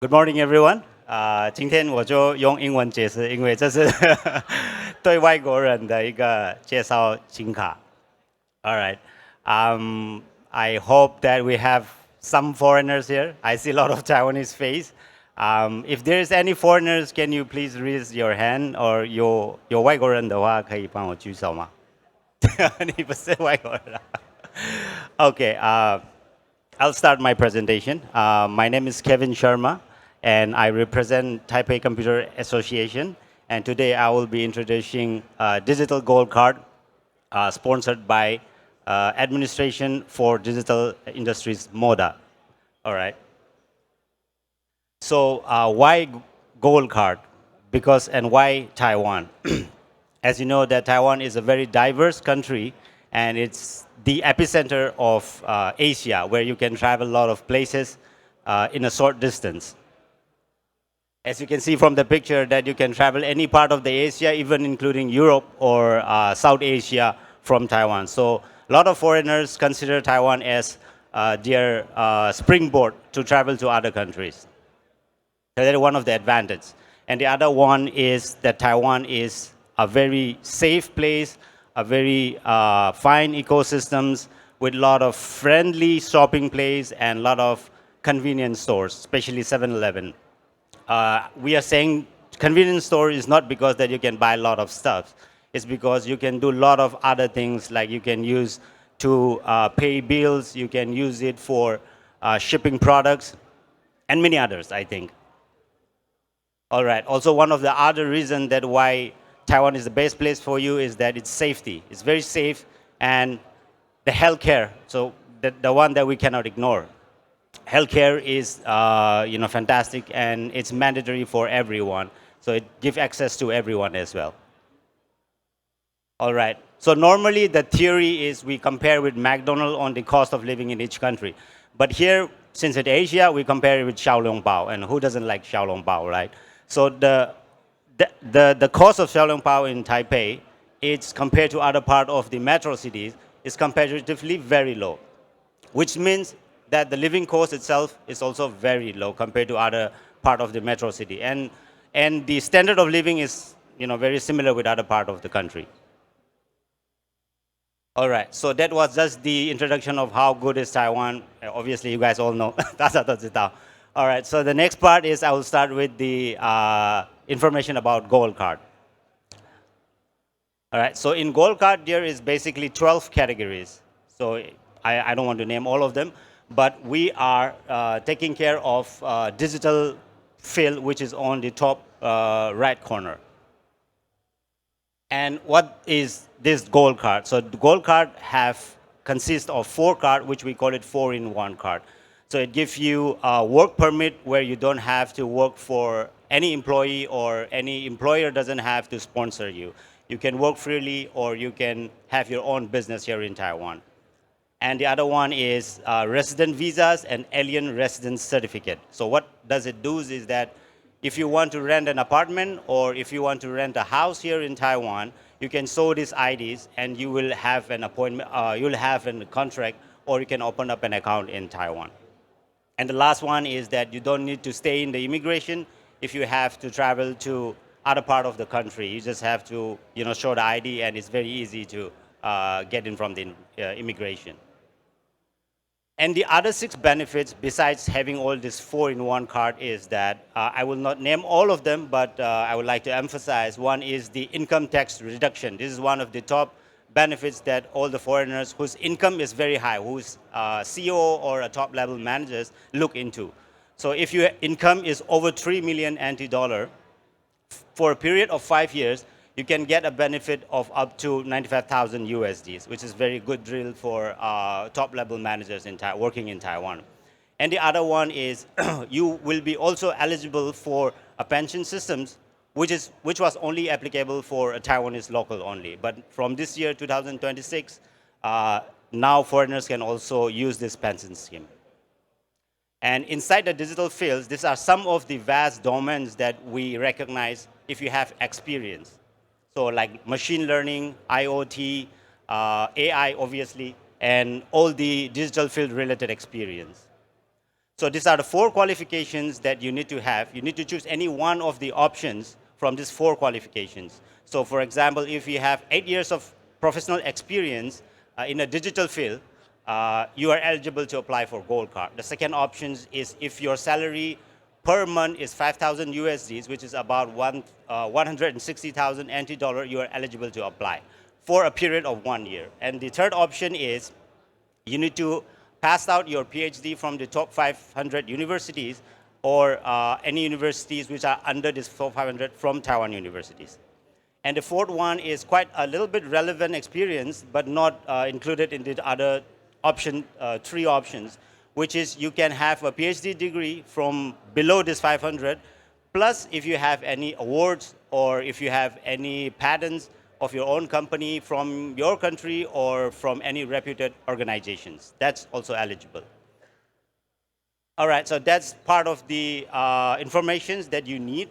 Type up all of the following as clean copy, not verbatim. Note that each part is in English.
Good morning, everyone. 今天我就用英文解释，因为这是对外国人的一个介绍金卡。All right. I hope that we have some foreigners here. I see a lot of Taiwanese face. If there is any foreigners, can you please raise your hand? Or 有外国人的话，可以帮我举手吗？你不是外国人啊？Okay. I'll start my presentation. My name is Kevin Sharma, and I represent Taipei Computer Association. And today I will be introducing Digital Gold Card, sponsored by Administration for Digital Industries, MODA. All right. So why Gold Card? And why Taiwan? As you know, that Taiwan is a very diverse country, and it's the epicenter of Asia, where you can travel a lot of places in a short distance. As you can see from the picture, that you can travel any part of the Asia, even including Europe or South Asia from Taiwan. So a lot of foreigners consider Taiwan as their springboard to travel to other countries. So that is one of the advantages. And the other one is that Taiwan is a very safe place, a very fine ecosystems with a lot of friendly shopping place and a lot of convenience stores, especially 7-Eleven. We are saying convenience store is not because that you can buy a lot of stuff. It's because you can do a lot of other things, like you can use to pay bills, you can use it for shipping products, and many others, I think. All right. Also, one of the other reasons that why Taiwan is the best place for you is that it's safety. It's very safe, and the healthcare. So the one that we cannot ignore. Healthcare is fantastic, and it's mandatory for everyone. So it gives access to everyone as well. All right. So normally the theory is we compare with McDonald's on the cost of living in each country. But here, since it's Asia, we compare it with Xiaolongbao. And who doesn't like Xiaolongbao, right? So the cost of Xiaolongbao in Taipei, it's compared to other part of the metro cities, is comparatively very low, which means that the living cost itself is also very low compared to other part of the metro city. And the standard of living is very similar with other part of the country. All right, so that was just the introduction of how good is Taiwan. Obviously, you guys all know. All right, so the next part is I will start with the information about Gold Card. All right, so in Gold Card, there is basically 12 categories. So I don't want to name all of them, but we are taking care of digital field, which is on the top right corner. And what is this Gold Card? So the Gold Card consists of 4 cards, which we call it 4-in-1 card. So it gives you a work permit where you don't have to work for any employee, or any employer doesn't have to sponsor you. You can work freely, or you can have your own business here in Taiwan. And the other one is resident visas and alien residence certificate. So what does it do is that if you want to rent an apartment, or if you want to rent a house here in Taiwan, you can show these IDs and you will have an appointment, you'll have a contract, or you can open up an account in Taiwan. And the last one is that you don't need to stay in the immigration if you have to travel to other part of the country. You just have to show the ID, and it's very easy to get in from the immigration. And the other 6 benefits, besides having all this 4-in-1 card, is that I will not name all of them, but I would like to emphasize one is the income tax reduction. This is one of the top benefits that all the foreigners whose income is very high, whose CEO or a top level managers look into. So if your income is over 3 million NT dollar, for a period of 5 years, you can get a benefit of up to 95,000 USDs, which is very good deal for top-level managers working in Taiwan. And the other one is you will be also eligible for a pension systems, which was only applicable for a Taiwanese local only. But from this year, 2026, now foreigners can also use this pension scheme. And inside the digital fields, these are some of the vast domains that we recognize if you have experience. So like machine learning, IoT, AI, obviously, and all the digital field related experience. So these are the 4 qualifications that you need to have. You need to choose any one of the options from these 4 qualifications. So for example, if you have 8 years of professional experience in a digital field, you are eligible to apply for Gold Card. The second option is if your salary per month is 5,000 USDs, which is about 160,000 NT dollar, you are eligible to apply for a period of 1 year. And the third option is you need to pass out your PhD from the top 500 universities or any universities which are under this top 500 from Taiwan universities. And the fourth one is quite a little bit relevant experience, but not included in the other option, 3 options, which is you can have a PhD degree from below this 500, plus if you have any awards or if you have any patents of your own company from your country or from any reputed organizations. That's also eligible. All right, so that's part of the information that you need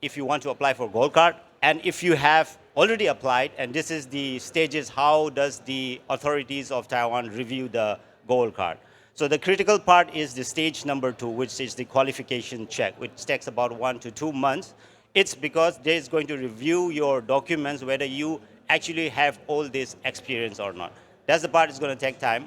if you want to apply for Gold Card. And if you have already applied, and this is the stages, how does the authorities of Taiwan review the Gold Card? So the critical part is the stage number 2, which is the qualification check, which takes about 1 to 2 months. It's because they're going to review your documents, whether you actually have all this experience or not. That's the part that's going to take time.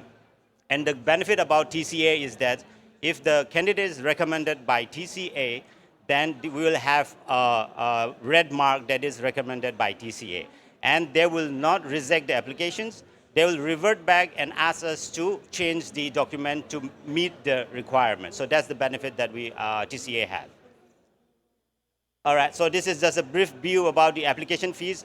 And the benefit about TCA is that if the candidate is recommended by TCA, then we will have a red mark that is recommended by TCA. And they will not reject the applications. They will revert back and ask us to change the document to meet the requirements. So that's the benefit that we TCA have. All right, so this is just a brief view about the application fees.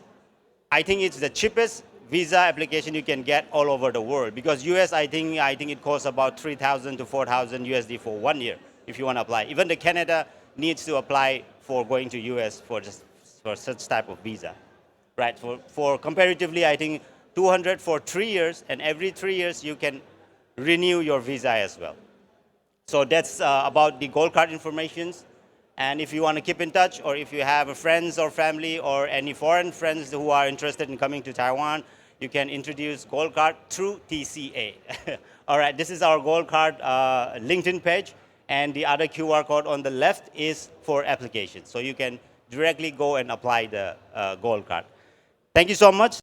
I think it's the cheapest visa application you can get all over the world, because US, I think it costs about 3,000 to 4,000 USD for 1 year if you want to apply. Even the Canada needs to apply for going to US for such type of visa, right? For comparatively, I think 200 for 3 years, and every 3 years you can renew your visa as well. So that's about the Gold Card informations. And if you want to keep in touch, or if you have friends or family or any foreign friends who are interested in coming to Taiwan, you can introduce Gold Card through TCA. All right, this is our Gold Card LinkedIn page, and the other QR code on the left is for application. So you can directly go and apply the Gold Card. Thank you so much.